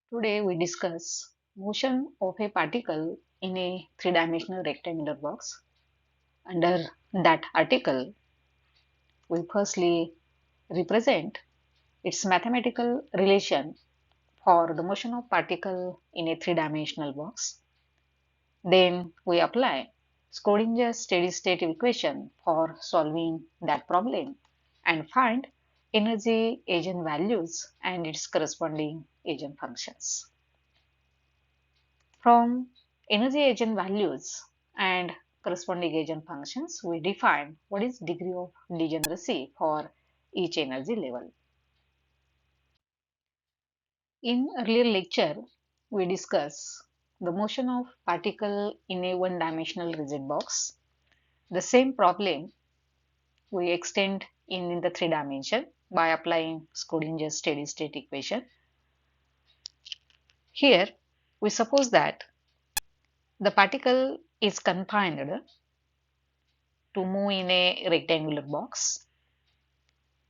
Today we discuss motion of a particle in a three-dimensional rectangular box. Under that article, we firstly represent its mathematical relation for the motion of particle in a three-dimensional box. Then we apply Schrodinger's steady-state equation for solving that problem and find energy eigenvalues and its corresponding eigenfunctions. From energy eigenvalues and corresponding eigenfunctions, we define what is degree of degeneracy for each energy level. In earlier lecture, we discuss the motion of particle in a one-dimensional rigid box. The same problem we extend in the three dimension by applying Schrodinger's steady-state equation. Here, we suppose that the particle is confined to move in a rectangular box.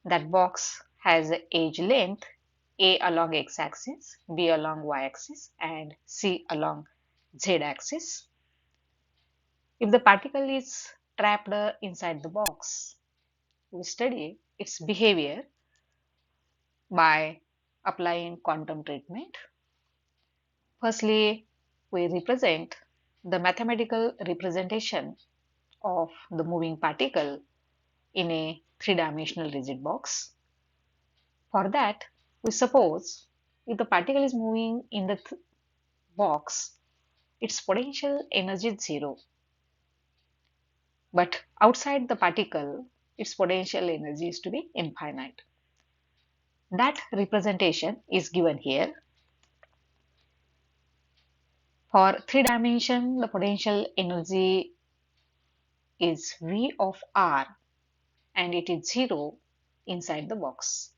That box has edge length A along x-axis, B along y-axis and C along z-axis. If the particle is trapped inside the box, we study its behavior by applying quantum treatment. Firstly, we represent the mathematical representation of the moving particle in a three-dimensional rigid box. For that, we suppose if the particle is moving in the box, its potential energy is zero. But outside the particle, its potential energy is to be infinite. That representation is given here. For three dimension, the potential energy is V of R and it is zero inside the box,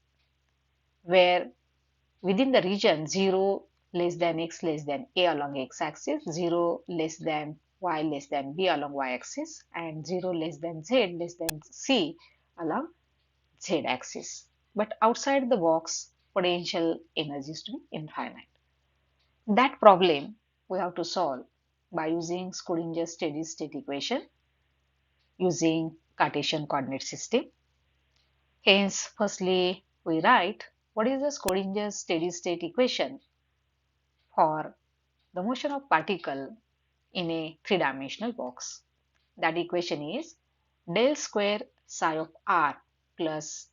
where within the region 0 less than x less than a along x-axis, 0 less than y less than b along y-axis and 0 less than z less than c along z-axis. But outside the box, potential energy is to be infinite. That problem we have to solve by using Schrodinger's steady-state equation using Cartesian coordinate system. Hence, firstly, we write what is the Schrodinger's steady-state equation for the motion of particle in a three-dimensional box. That equation is del square psi of r plus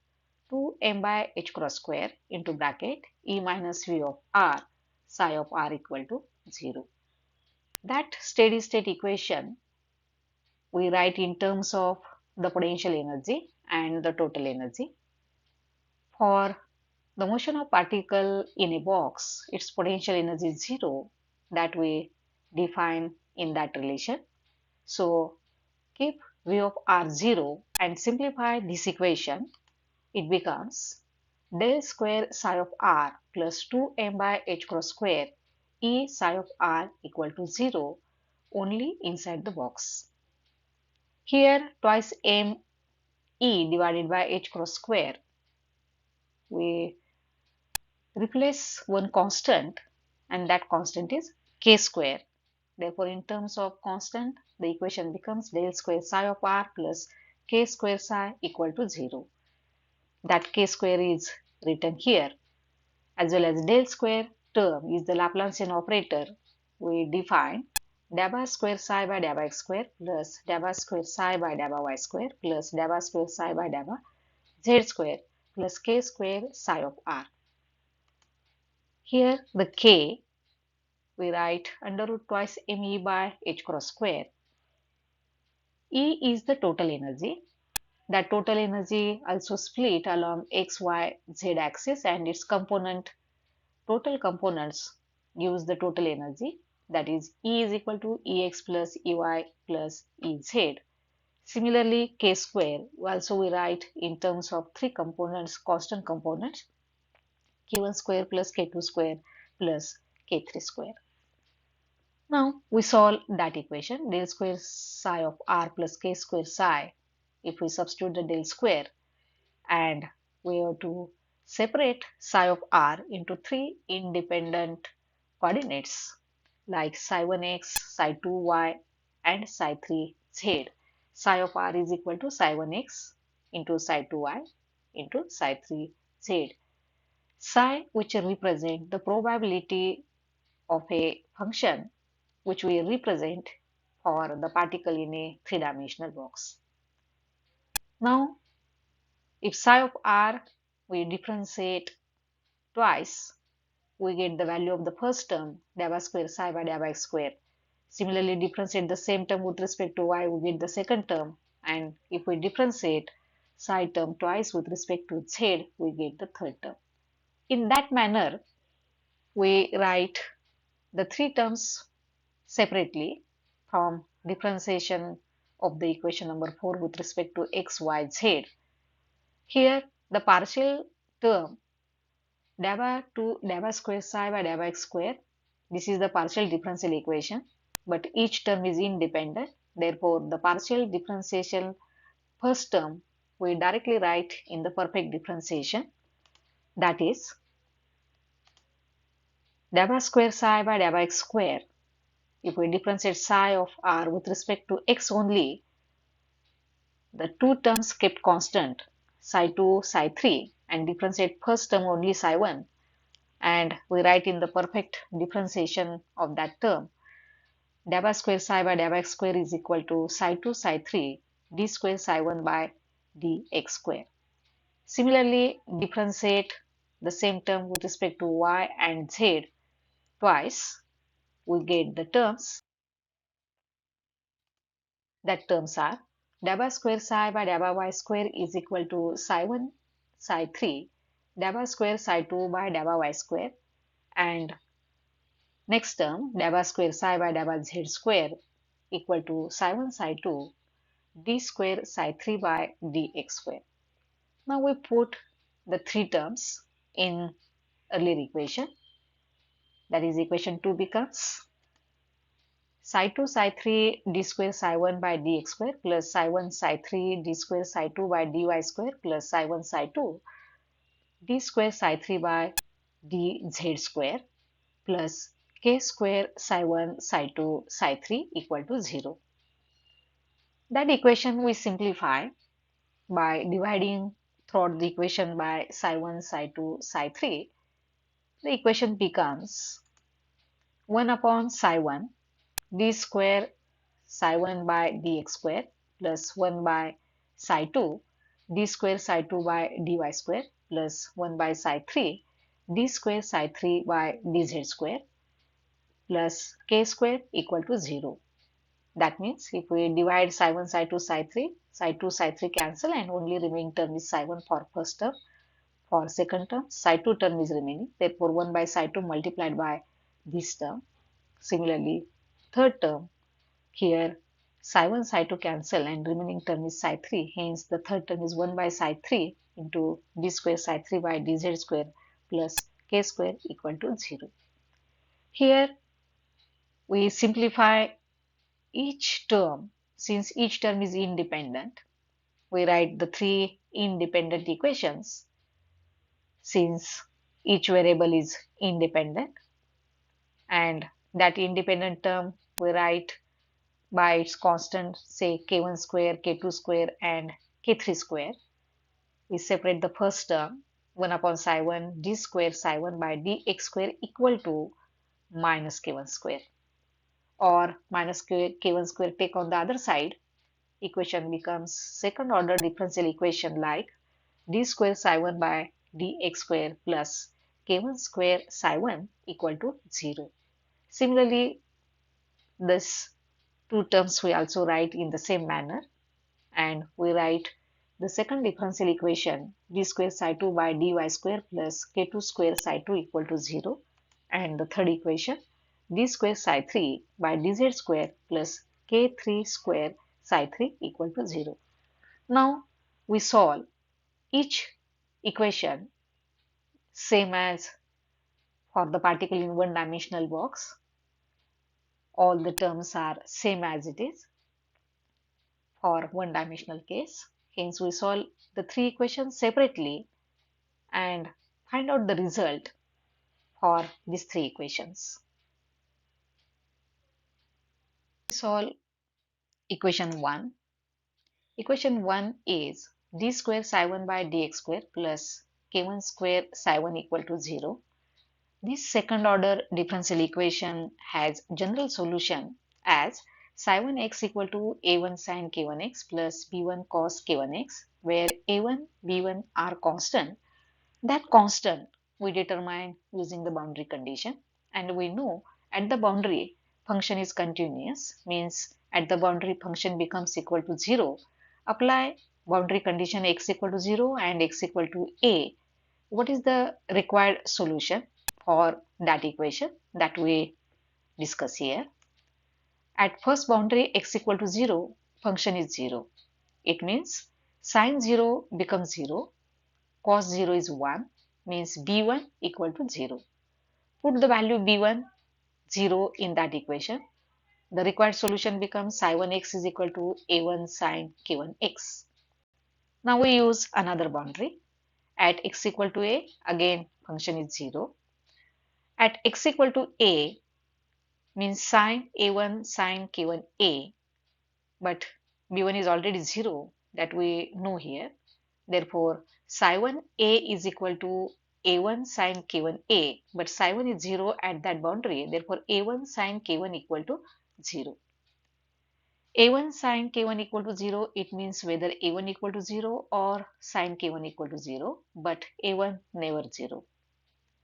2m by h cross square into bracket e minus v of r psi of r equal to 0. That steady-state equation we write in terms of the potential energy and the total energy. For the motion of particle in a box, its potential energy is 0, that we define in that relation. So keep v of r 0 and simplify this equation. It becomes del square psi of r plus 2m by h cross square e psi of r equal to 0 only inside the box. Here twice m e divided by h cross square, we replace one constant and that constant is k square. Therefore, in terms of constant, the equation becomes del square psi of r plus k square psi equal to 0. That k square is written here, as well as del square term is the Laplacian operator. We define dabba square psi by dabba x square plus dabba square psi by dabba y square plus dabba square psi by dabba z square plus k square psi of r. Here the k we write under root twice me by h cross square. E is the total energy. That total energy also split along x, y, z axis and its total components gives the total energy, that is E is equal to Ex plus Ey plus Ez. Similarly, k square also we write in terms of three components, constant components, k1 square plus k2 square plus k3 square. Now we solve that equation del square psi of r plus k square psi. If we substitute the del square and we have to Separate psi of r into three independent coordinates like psi1x, psi2y, and psi3z. Psi of r is equal to psi1x into psi2y into psi3z. Psi, which represent the probability of a function which we represent for the particle in a three-dimensional box. Now, if psi of r we differentiate twice, we get the value of the first term, dabba square psi by dabba x square. Similarly, differentiate the same term with respect to y, we get the second term. And if we differentiate psi term twice with respect to z, we get the third term. In that manner, we write the three terms separately from differentiation of the equation number 4 with respect to x, y, z. Here, the partial term dabba square psi by dabba x square. This is the partial differential equation, but each term is independent. Therefore, the partial differentiation first term we directly write in the perfect differentiation. That is dabba square psi by dabba x square. If we differentiate psi of r with respect to x only, the two terms kept constant, psi2, psi3, and differentiate first term only psi1, and we write in the perfect differentiation of that term dabba square psi by dabba x square is equal to psi2 psi3 d square psi1 by dx square. Similarly, differentiate the same term with respect to y and z twice, we get the terms. That terms are dabba square psi by dabba y square is equal to psi1 psi3 dabba square psi2 by dabba y square, and next term dabba square psi by dabba z square equal to psi1 psi2 d square psi3 by dx square. Now we put the three terms in earlier equation. That is, equation 2 becomes psi2 psi3 d square psi1 by dx square plus psi1 psi3 d square psi2 by dy square plus psi1 psi2 d square psi3 by dz square plus k square psi1 psi2 psi3 equal to 0. That equation we simplify by dividing throughout the equation by psi1 psi2 psi3. The equation becomes 1 upon psi1 d square psi1 by dx square plus 1 by psi2 d square psi2 by dy square plus 1 by psi3 d square psi3 by dz square plus k square equal to 0. That means if we divide psi1 psi2 psi3, psi2 psi3 cancel and only remaining term is psi1 for first term. For second term, psi2 term is remaining. Therefore, 1 by psi2 multiplied by this term. Similarly, third term, here psi1 psi2 cancel and remaining term is psi3. Hence, the third term is 1 by psi3 into d square psi3 by dz square plus k square equal to 0. Here, we simplify each term. Since each term is independent, we write the three independent equations. Since each variable is independent, and that independent term we write by its constant, say k1 square, k2 square, and k3 square. We separate the first term 1 upon psi1 d square psi1 by dx square equal to minus k1 square, or minus k1 square take on the other side. Equation becomes second order differential equation like d square psi1 by dx square plus k1 square psi1 equal to 0. Similarly, this two terms we also write in the same manner, and we write the second differential equation d square psi2 by dy square plus k2 square psi2 equal to 0, and the third equation d square psi3 by dz square plus k3 square psi3 equal to 0. Now we solve each equation same as for the particle in one dimensional box. All the terms are same as it is for one dimensional case. Hence we solve the three equations separately and find out the result for these three equations. Solve equation 1. Equation 1 is d square psi 1 by dx square plus k1 square psi 1 equal to 0. This second order differential equation has general solution as psi 1x equal to a1 sin k1x plus b1 cos k1x, where a1, b1 are constant. That constant we determine using the boundary condition, and we know at the boundary function is continuous, means at the boundary function becomes equal to 0. Apply boundary condition x equal to 0 and x equal to a. What is the required solution for that equation that we discuss here? At first boundary x equal to 0, function is 0. It means sine 0 becomes 0, cos 0 is 1, means b1 equal to 0. Put the value b1 0 in that equation. The required solution becomes psi 1x is equal to a1 sin k1x. Now we use another boundary. At x equal to a, again function is 0. At x equal to a means sin a1 sin k1a, but b1 is already 0, that we know here. Therefore, psi 1a is equal to a1 sin k1a, but psi 1 is 0 at that boundary. Therefore, a1 sin k1 equal to 0. a1 sin k1 equal to 0, it means whether a1 equal to 0 or sin k1 equal to 0, but a1 never 0.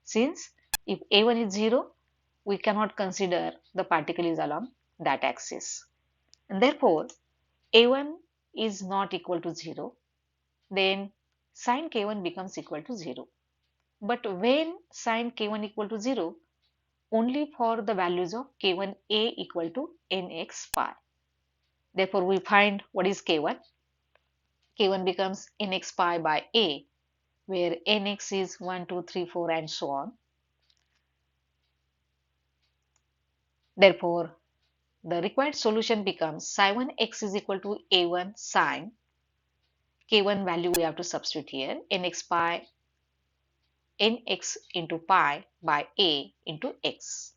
Since if a1 is 0, we cannot consider the particle is along that axis. And therefore, a1 is not equal to 0, then sin k1 becomes equal to 0. But when sin k1 equal to 0, only for the values of k1a equal to nx pi. Therefore, we find what is k1. K1 becomes nx pi by a, where nx is 1, 2, 3, 4 and so on. Therefore, the required solution becomes psi 1x is equal to a1 sine k1 value we have to substitute here, nx pi nx into pi by a into x.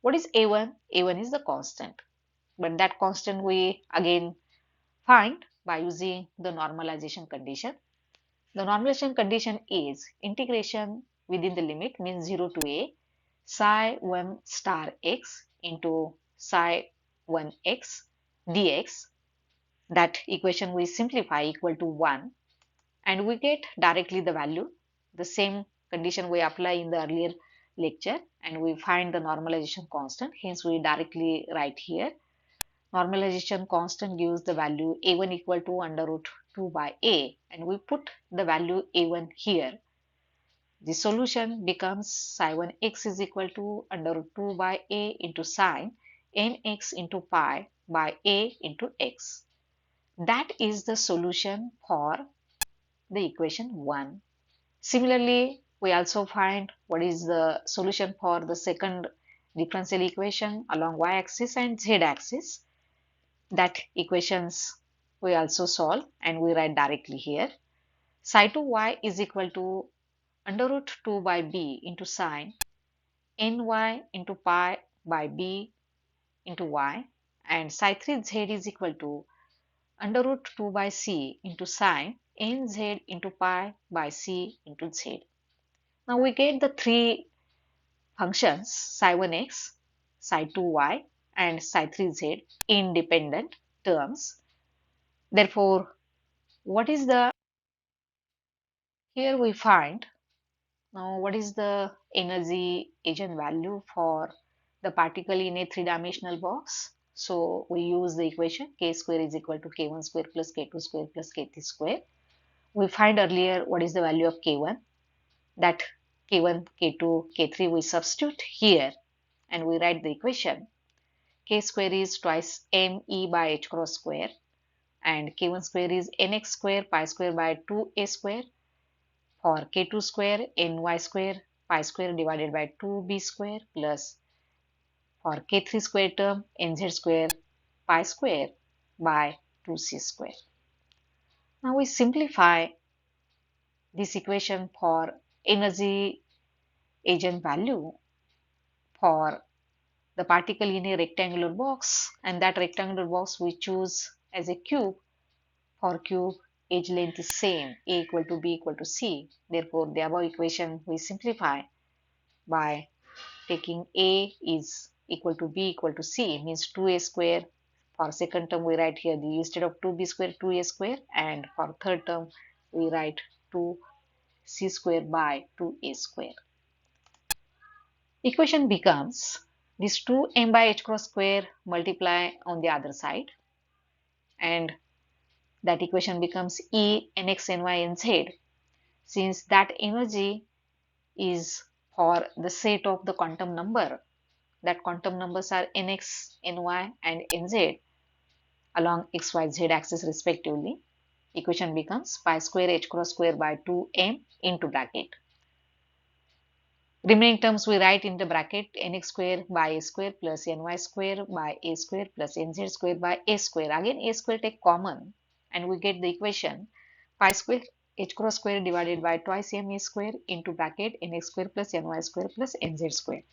What is a1? A1 is the constant, but that constant we again find by using the normalization condition. The normalization condition is integration within the limit, means 0 to a psi 1 star x into psi 1x dx. That equation we simplify equal to 1, and we get directly the value. The same condition we apply in the earlier lecture, and we find the normalization constant. Hence we directly write here. Normalization constant gives the value a1 equal to under root 2 by a, and we put the value a1 here. The solution becomes psi 1x is equal to under root 2 by a into sine nx into pi by a into x. That is the solution for the equation 1. Similarly, we also find what is the solution for the second differential equation along y-axis and z-axis. That equations we also solve, and we write directly here. Psi 2y is equal to under root 2 by b into sine ny into pi by b into y, and psi 3z is equal to under root 2 by c into sine nz into pi by c into z. Now we get the three functions psi 1x, psi 2y and psi 3z independent terms. Therefore, what is the, here we find now what is the energy eigenvalue for the particle in a three-dimensional box. So we use the equation k square is equal to k1 square plus k2 square plus k3 square. We find earlier what is the value of k1, that k1, k2, k3 we substitute here, and we write the equation. K square is twice me by h cross square, and k1 square is nx square pi square by 2a square. For k2 square, ny square pi square divided by 2b square, plus for k3 square term, nz square pi square by 2c square. Now we simplify this equation for energy agent value for the particle in a rectangular box, and that rectangular box we choose as a cube. For cube, edge length is same, a equal to b equal to c. Therefore, the above equation we simplify by taking a is equal to b equal to c, means 2a square. For second term, we write here the instead of 2b square, 2a square, and for third term, we write 2c square by 2a square. Equation becomes this 2m by h cross square multiply on the other side, and that equation becomes E nx ny nz, since that energy is for the set of the quantum number. That quantum numbers are nx, ny, and nz along x, y, z axis respectively. Equation becomes pi square h cross square by 2m into bracket. Remaining terms we write in the bracket nx square by a square plus ny square by a square plus nz square by a square. Again a square take common and we get the equation pi square h cross square divided by twice m a square into bracket nx square plus ny square plus nz square.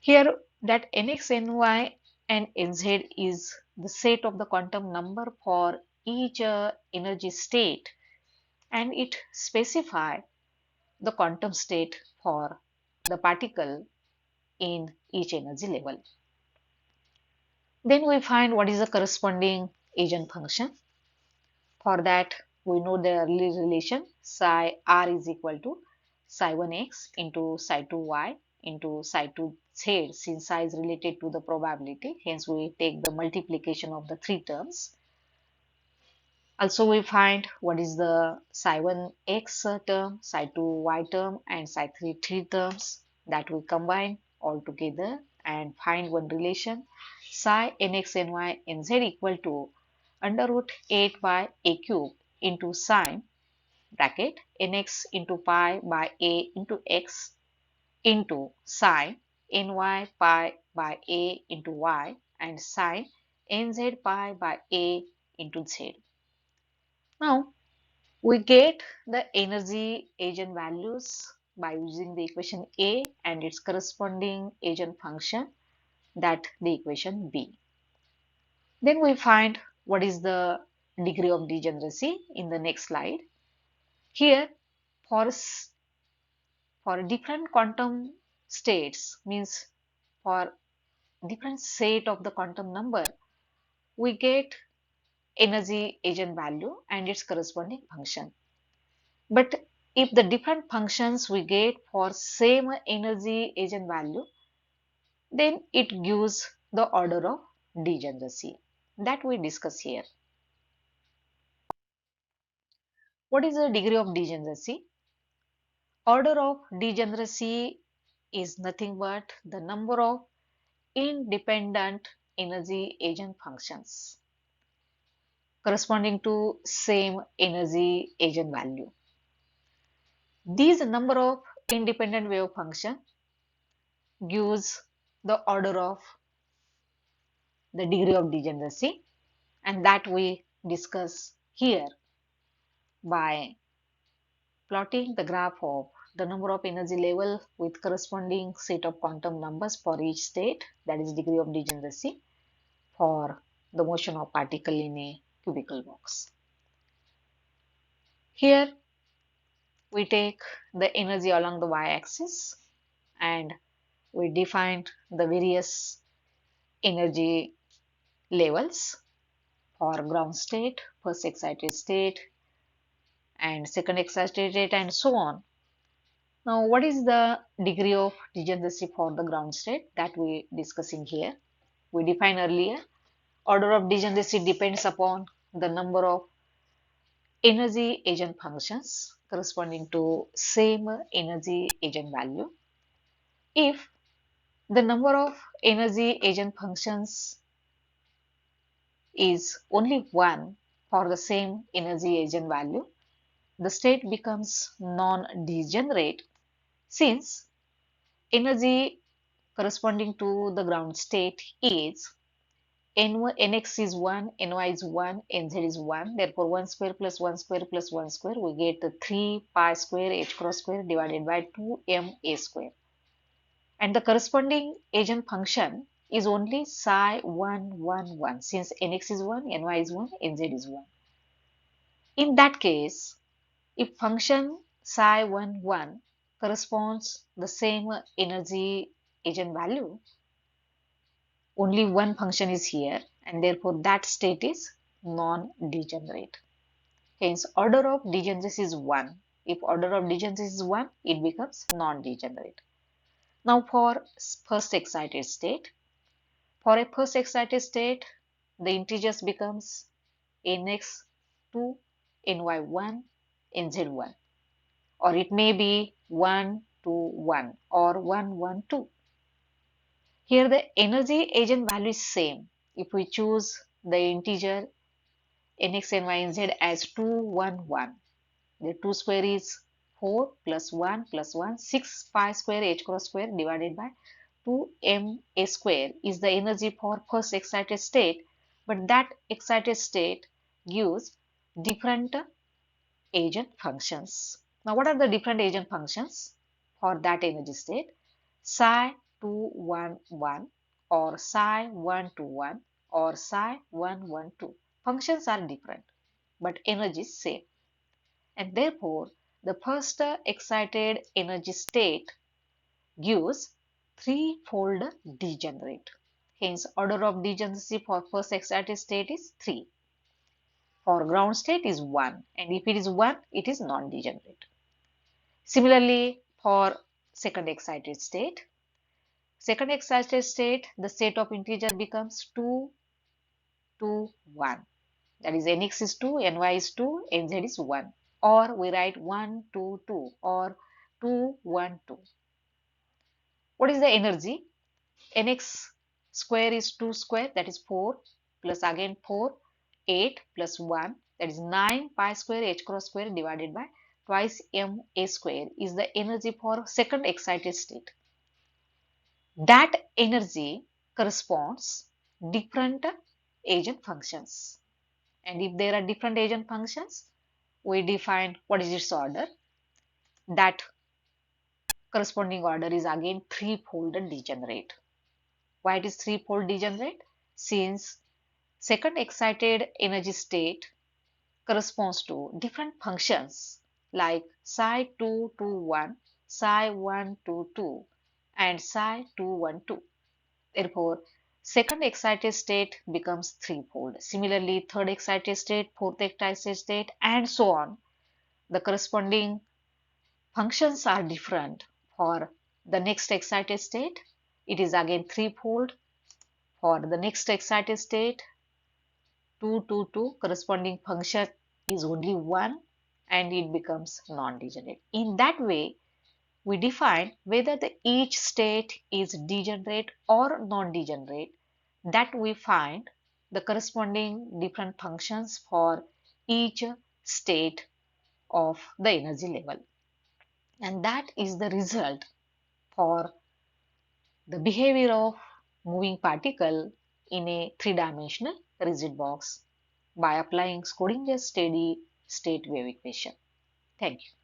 Here that nx, ny and nz is the set of the quantum number for each energy state, and it specify the quantum state for the particle in each energy level. Then we find what is the corresponding eigenfunction. For that, we know the early relation psi r is equal to psi 1x into psi 2y into psi 2z, since psi is related to the probability. Hence, we take the multiplication of the three terms. Also, we find what is the psi 1x term, psi 2y term, and psi 3 terms that we combine all together and find one relation psi nx ny nz equal to under root 8 by a cube into sine bracket nx into pi by a into x into sine ny pi by a into y and sine nz pi by a into z. Now, we get the energy eigenvalues by using the equation A and its corresponding eigenfunction, that the equation B. Then we find what is the degree of degeneracy in the next slide. Here, for, for different quantum states, means for different set of the quantum number, we get energy eigenvalue and its corresponding function. But if the different functions we get for same energy eigenvalue, then it gives the order of degeneracy that we discuss here. What is the degree of degeneracy? Order of degeneracy is nothing but the number of independent energy eigenfunctions corresponding to same energy eigenvalue. These number of independent wave function gives the order of the degree of degeneracy, and that we discuss here by plotting the graph of the number of energy level with corresponding set of quantum numbers for each state, that is degree of degeneracy for the motion of particle in a cubical box. Here we take the energy along the y-axis and we define the various energy levels for ground state, first excited state, and second excited state, and so on. Now, what is the degree of degeneracy for the ground state that we discussing here? We defined earlier. Order of degeneracy depends upon the number of energy eigenfunctions corresponding to same energy eigenvalue. If the number of energy eigenfunctions is only one for the same energy eigenvalue, the state becomes non-degenerate, since energy corresponding to the ground state is nx is 1, ny is 1, nz is 1. Therefore, 1 square plus 1 square plus 1 square, we get the 3 pi square h cross square divided by 2ma square. And the corresponding eigen function is only psi 1, 1, 1, since nx is 1, ny is 1, nz is 1. In that case, if function psi 1, 1 corresponds the same energy eigenvalue, only one function is here, and therefore that state is non-degenerate. Hence, order of degeneracy is 1. If order of degeneracy is 1, it becomes non-degenerate. Now for first excited state. For a first excited state, the integers becomes nx2, ny1, nz1. Or it may be 1, 2, 1 or 1, 1, 2. Here the energy eigenvalue is same. If we choose the integer nx, ny, nz as 2, 1, 1, the 2 square is 4 plus 1 plus 1, 6 pi square h cross square divided by 2m a square is the energy for first excited state, but that excited state gives different eigenfunctions. Now, what are the different eigenfunctions for that energy state? Psi 2, 1, 1 or psi 1, 2, 1 or psi 1, 1, 2. Functions are different, but energy is same. And therefore, the first excited energy state gives threefold degenerate. Hence, order of degeneracy for first excited state is 3. For ground state is 1, and if it is 1, it is non-degenerate. Similarly, for second excited state, the state of integer becomes 2, 2, 1. That is nx is 2, ny is 2, nz is 1. Or we write 1, 2, 2 or 2, 1, 2. What is the energy? Nx square is 2 square, that is 4, plus again 4, 8 plus 1, that is 9 pi square h cross square divided by twice m a square is the energy for second excited state. That energy corresponds different eigenfunctions. And if there are different eigenfunctions, we define what is its order. That corresponding order is again threefold degenerate. Why it is threefold degenerate? Since second excited energy state corresponds to different functions like psi 2, 2, 1, psi 1, 2, 2 and psi 2, 1, 2. Therefore, second excited state becomes threefold. Similarly, third excited state, fourth excited state and so on. The corresponding functions are different. For the next excited state, it is again threefold. For the next excited state, 2, 2, 2, corresponding function is only 1 and it becomes non-degenerate. In that way, we define whether each state is degenerate or non-degenerate, that we find the corresponding different functions for each state of the energy level. And that is the result for the behavior of moving particle in a three-dimensional rigid box by applying Schrodinger's steady state wave equation. Thank you.